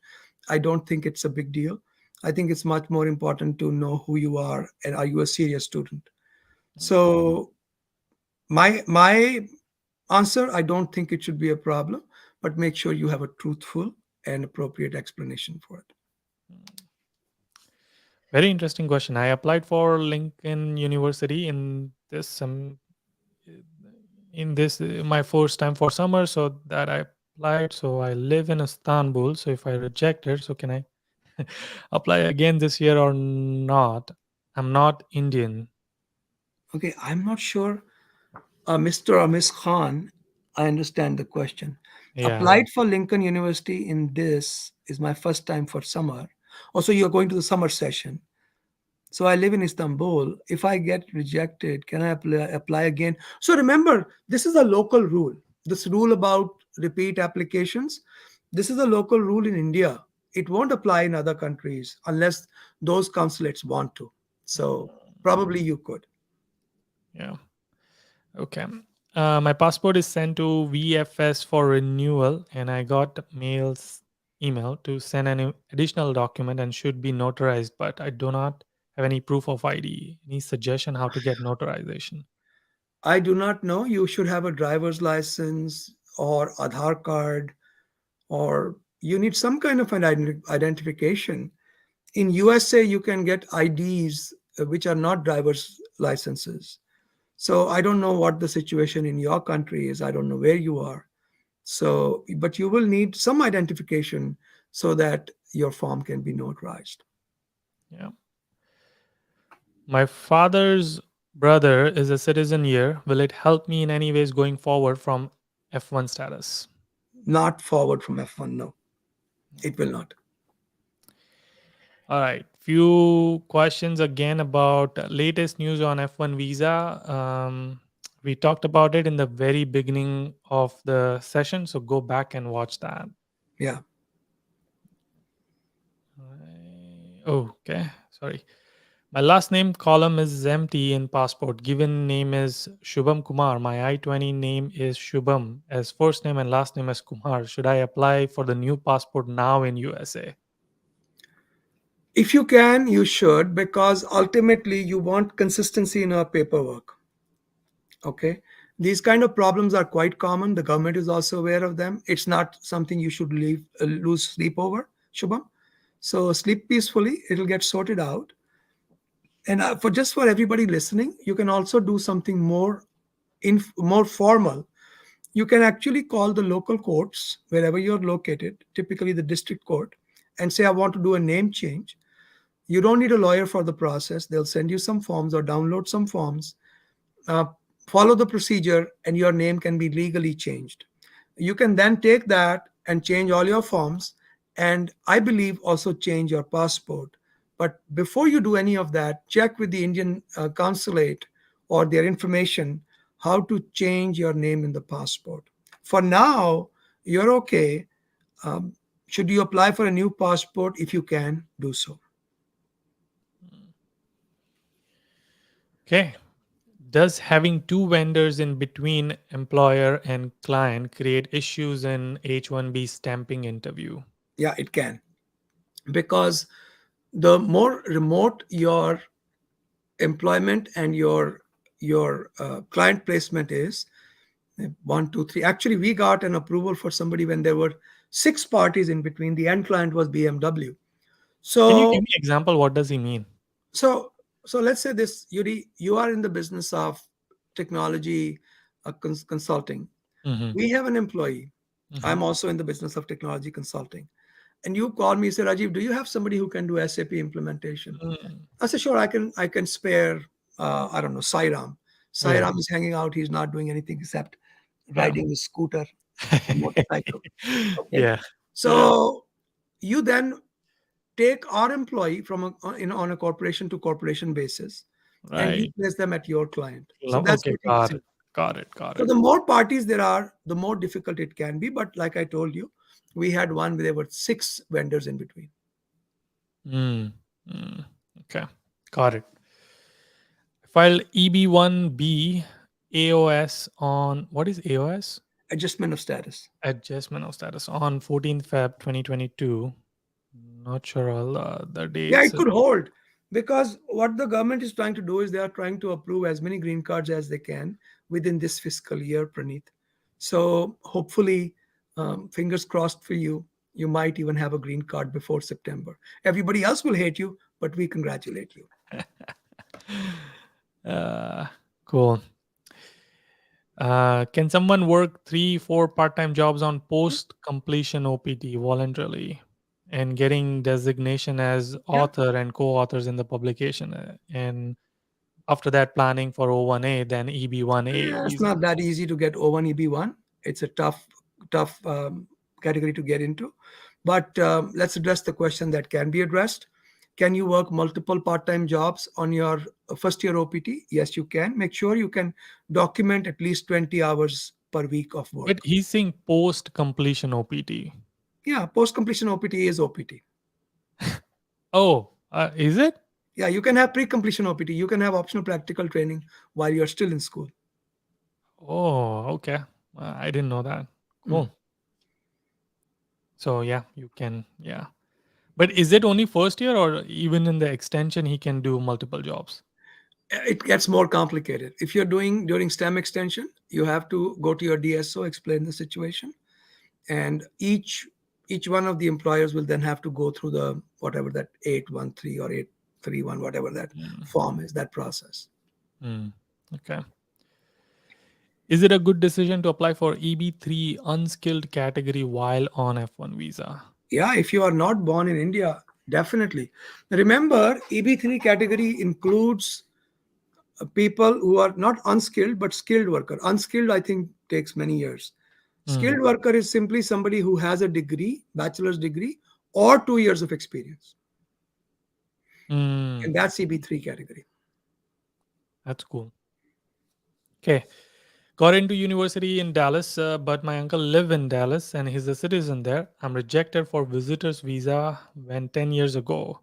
I don't think it's a big deal. I think it's much more important to know who you are and are you a serious student. So my answer, I don't think it should be a problem, but make sure you have a truthful and appropriate explanation for it. Very interesting question. I applied for Lincoln University in this my first time for summer, so that I applied. So I live in Istanbul. So if I reject it, so can I apply again this year or not? I'm not Indian. Okay, I'm not sure, Mr. or Miss Khan, I understand the question. Yeah. Applied for Lincoln University in this is my first time for summer. Also, you're going to the summer session. So I live in Istanbul. If I get rejected, can I apply again? So remember, this is a local rule. This rule about repeat applications, this is a local rule in India. It won't apply in other countries unless those consulates want to. So probably you could. Yeah. Okay. My passport is sent to VFS for renewal, and I got email to send an additional document and should be notarized, but I do not have any proof of ID. Any suggestion how to get notarization? I do not know. You should have a driver's license or Aadhaar card, or you need some kind of an identification. In USA, you can get IDs which are not driver's licenses. So I don't know what the situation in your country is. I don't know where you are. So, but you will need some identification so that your form can be notarized. Yeah. My father's brother is a citizen here. Will it help me in any ways going forward from F1 status? Not forward from F1, no, it will not. All right. Few questions again about latest news on F1 visa. We talked about it in the very beginning of the session, so go back and watch that. Yeah. Okay. Sorry. My last name column is empty in passport. Given name is Shubham Kumar. My I-20 name is Shubham as first name and last name as Kumar. Should I apply for the new passport now in USA? If you can, you should, because ultimately you want consistency in our paperwork. Okay. These kind of problems are quite common. The government is also aware of them. It's not something you should lose sleep over, Shubham. So sleep peacefully. It'll get sorted out. And for everybody listening, you can also do something more formal. You can actually call the local courts wherever you're located, typically the district court, and say, I want to do a name change. You don't need a lawyer for the process. They'll send you some forms or download some forms. Uh, Follow the procedure, and your name can be legally changed. You can then take that and change all your forms, and I believe also change your passport. But before you do any of that, check with the Indian consulate or their information how to change your name in the passport. For now, you're okay. Um, should you apply for a new passport? If you can, do so. Okay. Does having two vendors in between employer and client create issues in H1B stamping interview? Yeah, it can, because the more remote your employment and your client placement is, one, two, three. Actually, we got an approval for somebody when there were six parties in between. The end client was BMW. Can you give So me example? What does he mean? so so let's say this, Yuri, you are in the business of technology consulting. Mm-hmm. We have an employee. Mm-hmm. I'm also in the business of technology consulting. And you call me, say, Rajiv, do you have somebody who can do SAP implementation? Mm. I said, sure, I can spare, I don't know, Sairam. Yeah. Sairam is hanging out. He's not doing anything except Yeah. riding his scooter or motorcycle. Okay. Yeah. Yeah. So you then take our employee from on a corporation to corporation basis, and you Right. place them at your client. So that's Okay. what you Got see. it. Got it. Got So it. the more parties there are, the more difficult it can be. But like I told you, we had one where there were six vendors in between. Mm. Mm. Okay. Got it. File EB1B AOS on what is AOS? Adjustment of status. Adjustment of status on 14th Feb 2022. Not sure all the Yeah, dates. it could hold, because what the government is trying to do is they are trying to approve as many green cards as they can within this fiscal year, Praneeth. So hopefully, fingers crossed for you, you might even have a green card before September. Everybody else will hate you, but we congratulate you. uh, cool. Can someone work 3, 4 part-time jobs on post-completion OPT voluntarily and getting designation as Yeah. author and co-authors in the publication? And after that, planning for O1A, then EB1A It's visa. not that easy to get O1 EB1. It's a tough category to get into. But let's address the question that can be addressed. Can you work multiple part-time jobs on your first year OPT? Yes, you can. Make sure you can document at least 20 hours per week of But work. he's saying post-completion OPT. Yeah, post-completion OPT is OPT. Oh, is it? Yeah, you can have pre-completion OPT. You can have optional practical training while you're still in school. Oh, okay. I didn't know that. Mm. Cool. So yeah, you can. Yeah. But is it only first year or even in the extension he can do multiple jobs? It gets more complicated. If you're doing during STEM extension, you have to go to your DSO, explain the situation, and each one of the employers will then have to go through the whatever that 813 or 831, whatever that Mm, form is, that process. mm, okay. Is it a good decision to apply for EB3 unskilled category while on F1 visa? Yeah, if you are not born in India, definitely. Remember, EB3 category includes people who are not unskilled but skilled worker. Unskilled, I think, takes many years. Mm, Skilled worker is simply somebody who has a degree, bachelor's degree, or 2 years of experience. mm, And that's EB3 category. that's cool. Okay. Got into university in Dallas, but my uncle live in Dallas and he's a citizen there. I'm rejected for visitor's visa when 10 years ago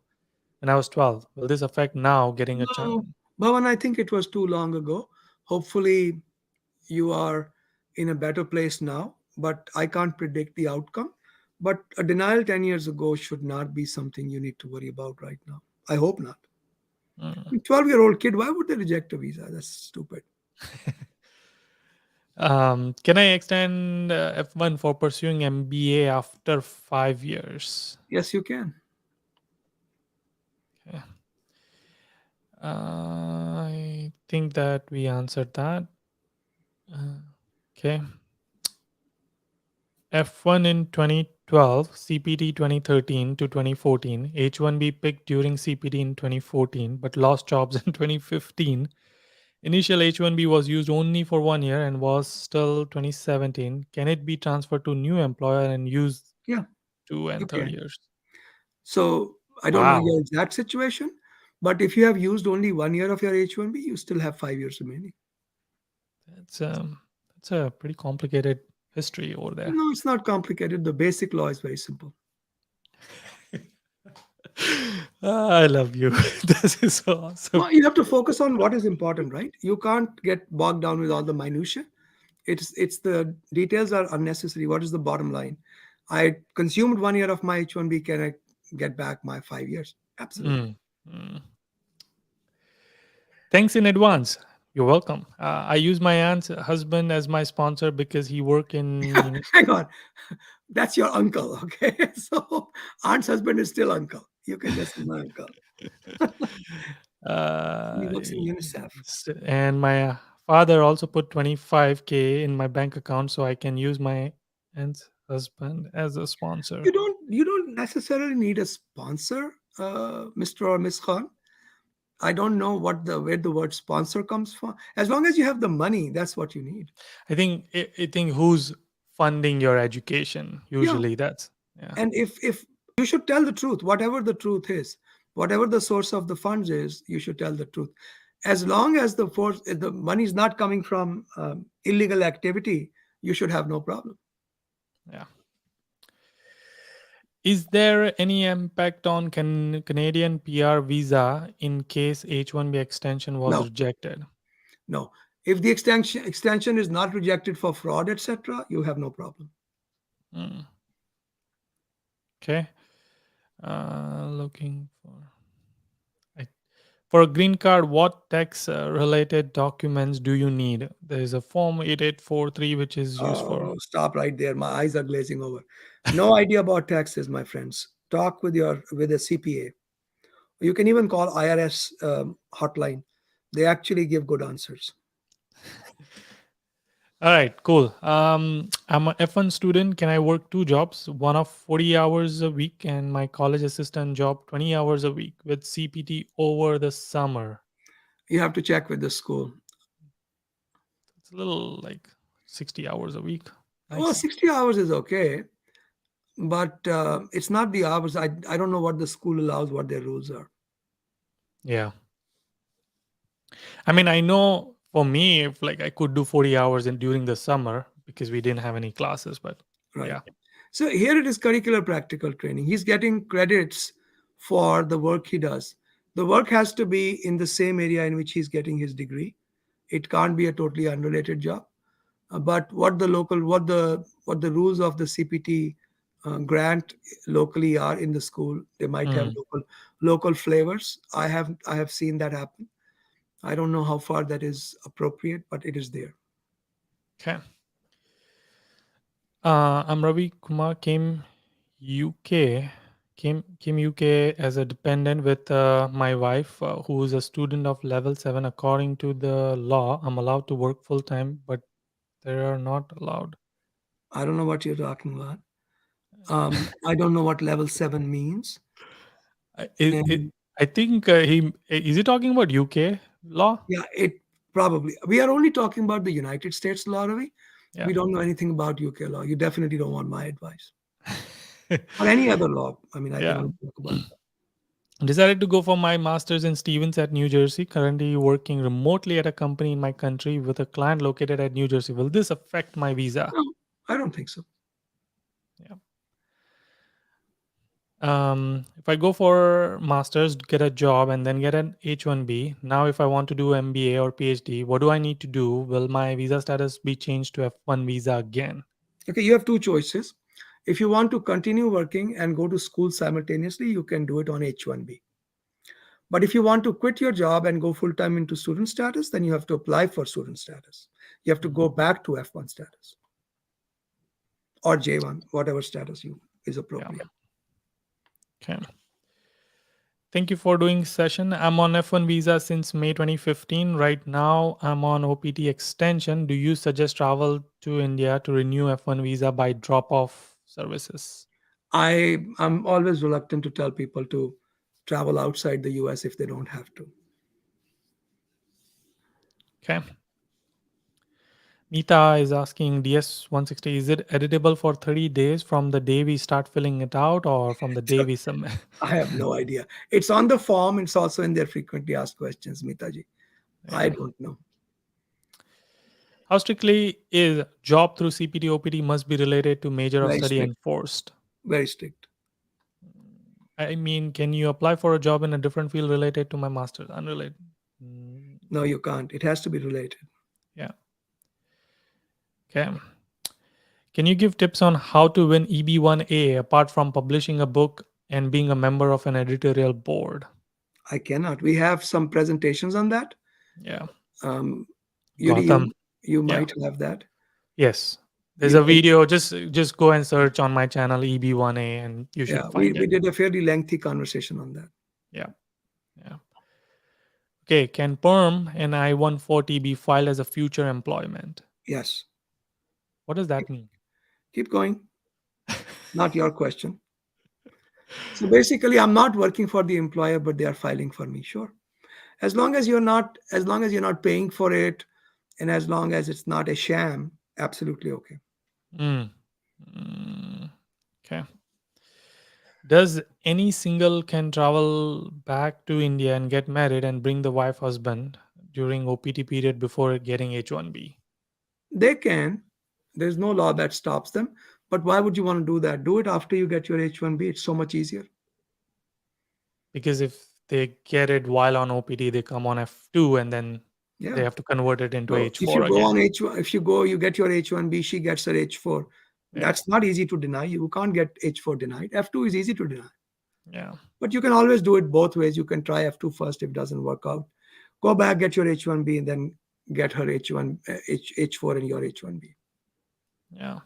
when I was 12. Will this affect now getting a chance? No, Bhavan, I think it was too long ago. Hopefully, you are in a better place now, but I can't predict the outcome. But a denial 10 years ago should not be something you need to worry about right now. I hope not. Mm. 12-year-old kid, why would they reject a visa? That's stupid. Can I extend F1 for pursuing MBA after 5 years? Yes, you can. Okay. I think that we answered that. Uh, okay. F1 in 2012, CPT 2013 to 2014, H1B picked during CPT in 2014 but lost jobs in 2015. Initial H1B was used only for 1 year and was still 2017. Can it be transferred to new employer and used Yeah, 2 and 3 years? so I don't know Wow. your exact situation, but if you have used only 1 year of your H1B, you still have 5 years remaining. That's that's a pretty complicated history over there. No, it's not complicated. The basic law is very simple. I love you. This is so awesome. Well, you have to focus on what is important, right? You can't get bogged down with all the minutia. It's the details are unnecessary. What is the bottom line? I consumed 1 year of my H1B. Can I get back my 5 years? Absolutely. Mm, mm. Thanks in advance. You're welcome. I use my aunt's husband as my sponsor because he work in Hang on. That's your uncle, okay? So aunt's husband is still uncle. You can just say my uncle. He works in UNICEF. And my father also put 25K in my bank account so I can use my aunt's husband as a sponsor. You don't necessarily need a sponsor, Mr. or Miss Khan. I don't know where the word sponsor comes from. As long as you have the money, that's what you need. I think who's funding your education Yeah. usually that's yeah. And if you should tell the truth, whatever the truth is, whatever the source of the funds is, you should tell the truth. As long as the money is not coming from illegal activity, you should have no problem. Yeah. Is there any impact on Canadian PR visa in case H1B extension was No, rejected? no. If the extension is not rejected for fraud, etc., you have no problem. Mm, okay. Looking for I- for a green card, what tax related documents do you need? There is a form 8843 which is used for. Oh, stop right there. My eyes are glazing over. No idea about taxes, my friends. Talk with a CPA. You can even call IRS hotline. They actually give good answers. All right, cool. I'm a F1 student. Can I work two jobs? One of 40 hours a week and my college assistant job 20 hours a week with CPT over the summer. You have to check with the school. It's a little like 60 hours a week. Well, Nice. 60 hours is okay, but it's not the hours. I don't know what the school allows, what their rules are. Yeah. I mean, I know for me, if like I could do 40 hours in during the summer because we didn't have any classes, but Right. yeah. So here it is curricular practical training. He's getting credits for the work he does. The work has to be in the same area in which he's getting his degree. It can't be a totally unrelated job. But what the rules of the CPT grant locally are in the school, they might have Mm, local flavors. I have seen that happen. I don't know how far that is appropriate, but it is there. okay. I'm Ravi Kumar UK came UK as a dependent with my wife who is a student of level 7 according to the law. I'm allowed to work full time, but they are not allowed. I don't know what you're talking about. I don't know what level 7 means. It, And I think he is he talking about UK law? yeah, it probably, we are only talking about the United States law, Ravi. Yeah. We don't know anything about UK law. You definitely don't want my advice or any other law. I mean, I can Yeah. only talk about. Decided to go for my master's in Stevens at New Jersey. Currently working remotely at a company in my country with a client located at New Jersey. Will this affect my visa? No, I don't think so. Yeah. If I go for masters, get a job, and then get an H1B. Now, if I want to do MBA or PhD, what do I need to do? Will my visa status be changed to F1 visa again? Okay, you have two choices. If you want to continue working and go to school simultaneously, you can do it on H1B. But if you want to quit your job and go full time into student status, then you have to apply for student status. You have to Mm, go back to F1 status or J1, whatever status you is yeah. appropriate. Okay. Thank you for doing session. I'm on F1 visa since May 2015. Right now, I'm on OPT extension. Do you suggest travel to India to renew F1 visa by drop off services? I'm always reluctant to tell people to travel outside the US if they don't have to. Okay. Nita is asking DS160, is it editable for 30 days from the day we start filling it out or from the day So we submit? I have no idea. It's on the form. It's also in their frequently asked questions, Mitaji. I Yeah. don't know. How strictly is job through CPT OPT must be related to major of Very study strict. enforced? Very strict. I mean, can you apply for a job in a different field related to my master's? Unrelated. No, you can't. It has to be related. Yeah. Okay. Can you give tips on how to win EB1A apart from publishing a book and being a member of an editorial board? I cannot. We have some presentations on that. Yeah. Um, Yudi, Gautam. you Yeah. might have that. Yes. There's You a can, video. Just go and search on my channel EB1A and you yeah, should we, find we it. did a fairly lengthy conversation on that. Yeah. Yeah. Okay. Can perm and I-140 be filed as a future employment? Yes. What does that mean? Keep going. Not your question. So basically, I'm not working for the employer, but they are filing for me. Sure. As long as you're not paying for it, and as long as it's not a sham, absolutely okay. Mm. Mm. Okay. Does any single can travel back to India and get married and bring the wife husband during OPT period before getting H1B? They can. There's no law that stops them. But why would you want to do that? Do it after you get your H1B. It's so much easier. Because if they get it while on OPT, they come on F2 and then Yeah. they have to convert it into So if you H4 go again. on H1, if you go, you get your H1B, she gets her H4. Yeah. That's not easy to deny. You can't get H4 denied. F2 is easy to deny. Yeah. But you can always do it both ways. You can try F2 first if it doesn't work out. Go back, get your H1B, and then get her H4 and your H1B. Yeah.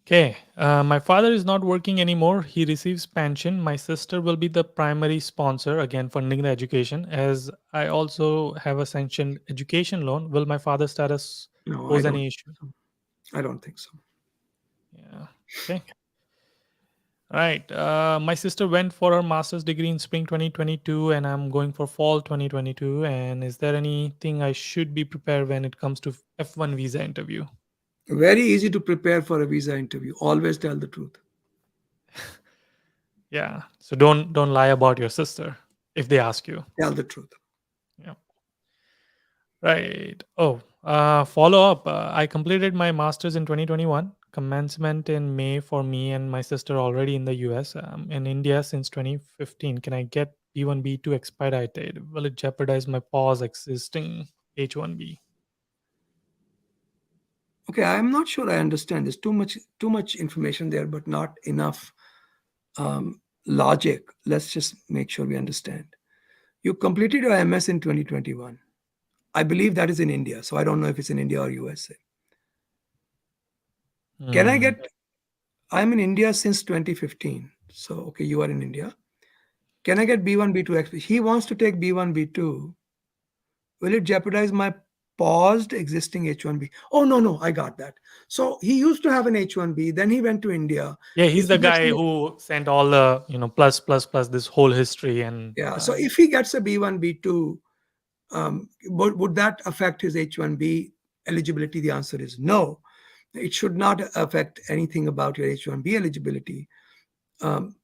Okay. My father is not working anymore. He receives pension. My sister will be the primary sponsor, again, funding the education. As I also have a sanctioned education loan, will my father's status No, I pose don't any issue? think so. I don't think so. Yeah. Okay. All right. My sister went for her master's degree in spring 2022, and I'm going for fall 2022. And is there anything I should be prepared when it comes to F1 visa interview? Very easy to prepare for a visa interview. Always tell the truth. Yeah. So don't lie about your sister if they ask you. Tell the truth. Yeah. Right. Oh, follow up. I completed my master's in 2021. Commencement in May for me and my sister already in the US. In India since 2015. Can I get B1 B2 expedited? Will it jeopardize my pause existing H1B? Okay, I'm not sure I understand. There's too much information there, but not enough logic. Let's just make sure we understand. You completed your MS in 2021. I believe that is in India, so I don't know if it's in India or USA. Can I Hmm. get? I'm in India since 2015. So okay, you are in India. Can I get B1 B2 XP? He wants to take B1 B2. Will it jeopardize my paused existing H1B? Oh, no, no, I got that. So he used to have an H1B, then he went to India. Yeah, If he's he the gets guy an, who sent all the plus this whole history and yeah, so if he gets a B1, B2, would that affect his H1B eligibility? The answer is no. It should not affect anything about your H1B eligibility. Um,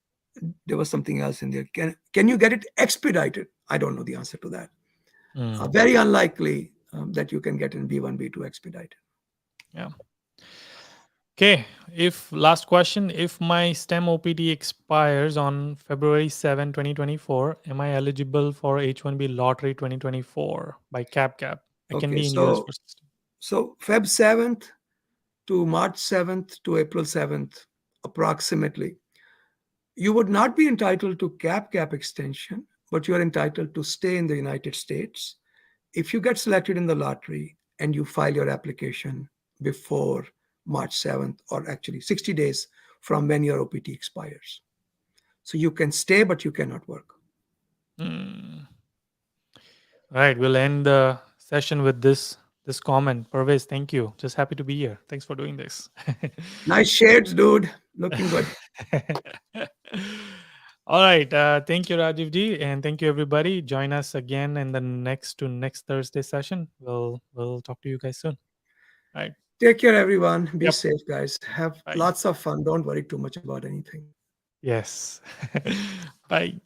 there was something else in there. Can you get it expedited? I don't know the answer to that. Very unlikely that you can get in B1, B2 expedited. yeah. Okay, if last question, if my STEM OPT expires on February 7, 2024, am I eligible for H1B lottery 2024 by CapCap? I can Okay, be in US for system. so Feb 7th to March 7th to April 7th, approximately, you would not be entitled to CapCap extension, but you are entitled to stay in the United States. If you get selected in the lottery and you file your application before March 7th, or actually 60 days from when your OPT expires. So you can stay, but you cannot work. Hmm. All right, we'll end the session with this comment. Pervez, thank you. Just happy to be here. Thanks for doing this. Nice shades, dude. Looking good. All right. Thank you, Rajiv ji, and thank you everybody. Join us again in the next Thursday session. We'll talk to you guys soon. All right. Take care, everyone. Be Yep. safe, guys. Have Bye. lots of fun. Don't worry too much about anything. Yes. Bye.